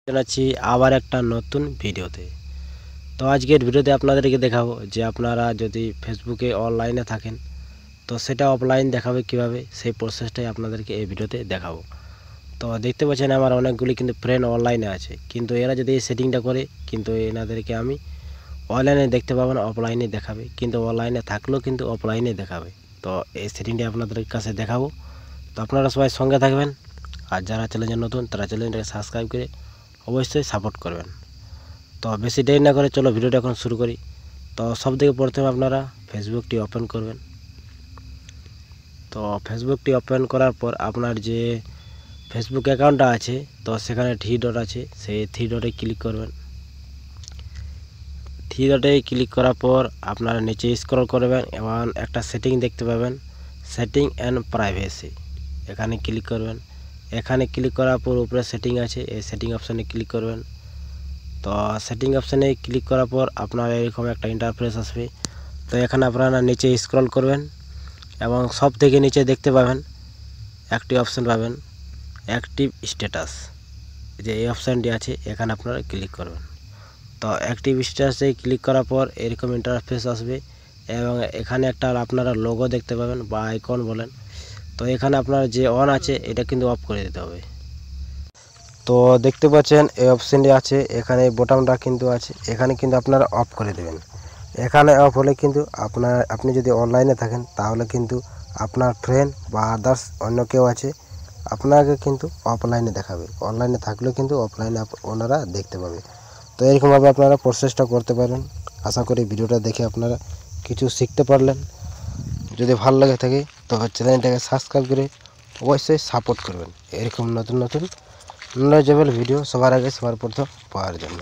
জানাচ্ছি আবার একটা নতুন ভিডিওতে। তো আজকের ভিডিওতে আপনাদেরকে দেখাবো যে আপনারা যদি ফেসবুকে অনলাইনে থাকেন তো সেটা অফলাইন দেখাবে কিভাবে, সেই প্রসেসটাই আপনাদেরকে এই ভিডিওতে দেখাবো। তো দেখতে পাচ্ছেন আমার অনেকগুলি কিন্তু ফ্রেন্ড অনলাইনে আছে, কিন্তু এরা যদি এই সেটিংটা করে কিন্তু এনাদেরকে আমি অনলাইনে দেখতে পাবেন, অফলাইনে দেখাবে, কিন্তু অনলাইনে থাকলেও কিন্তু অফলাইনে দেখাবে। তো এই সেটিংটা আপনাদের কাছে দেখাবো। তো আপনারা সবাই সঙ্গে থাকবেন, আর যারা চ্যানেলে নতুন তারা চ্যানেলটাকে সাবস্ক্রাইব করে অবশ্যই সাপোর্ট করবেন। তো বেশি দেরি না করে চলো ভিডিওটা এখন শুরু করি। তো সব থেকে প্রথমে আপনারা ফেসবুকটি ওপেন করবেন। তো ফেসবুকটি ওপেন করার পর আপনার যে ফেসবুক অ্যাকাউন্টটা আছে তো সেখানে থ্রি ডট আছে, সেই থ্রি ডটে ক্লিক করবেন। থ্রি ডটে ক্লিক করার পর আপনারা নিচে স্ক্রল করবেন এবং একটা সেটিং দেখতে পাবেন, সেটিং অ্যান্ড প্রাইভেসি, এখানে ক্লিক করবেন। এখানে ক্লিক করার পর উপরে সেটিং আছে, এই সেটিং অপশানে ক্লিক করবেন। তো সেটিং অপশানে ক্লিক করার পর আপনার এরকম একটা ইন্টারফেস আসবে। তো এখানে আপনারা নিচে স্ক্রল করবেন এবং সব থেকে নিচে দেখতে পাবেন একটি অপশান পাবেন, অ্যাক্টিভ স্ট্যাটাস, যে এই অপশানটি আছে এখানে আপনারা ক্লিক করবেন। তো অ্যাক্টিভ স্ট্যাটাসে ক্লিক করার পর এরকম ইন্টারফেস আসবে এবং এখানে একটা আপনারা লোগো দেখতে পাবেন বা আইকন বলেন। তো এখানে আপনার যে অন আছে এটা কিন্তু অফ করে দিতে হবে। তো দেখতে পাচ্ছেন এই অপশানটি আছে, এখানে বোতামটা কিন্তু আছে, এখানে কিন্তু আপনারা অফ করে দেবেন। এখানে অফ হলে কিন্তু আপনি যদি অনলাইনে থাকেন তাহলে কিন্তু আপনার ফ্রেন্ড বা আদার্স অন্য কেউ আছে আপনাকে কিন্তু অফলাইনে দেখাবে, অনলাইনে থাকলেও কিন্তু অফলাইনে ওনারা দেখতে পাবে। তো এরকমভাবে আপনারা প্রসেসটা করতে পারেন। আশা করি ভিডিওটা দেখে আপনারা কিছু শিখতে পারলেন। যদি ভালো লাগে থাকে তো চ্যানেলটাকে সাবস্ক্রাইব করে অবশ্যই সাপোর্ট করবেন এরকম নতুন নলেজেবল ভিডিও সবার আগে সবার প্রথম পাওয়ার জন্য।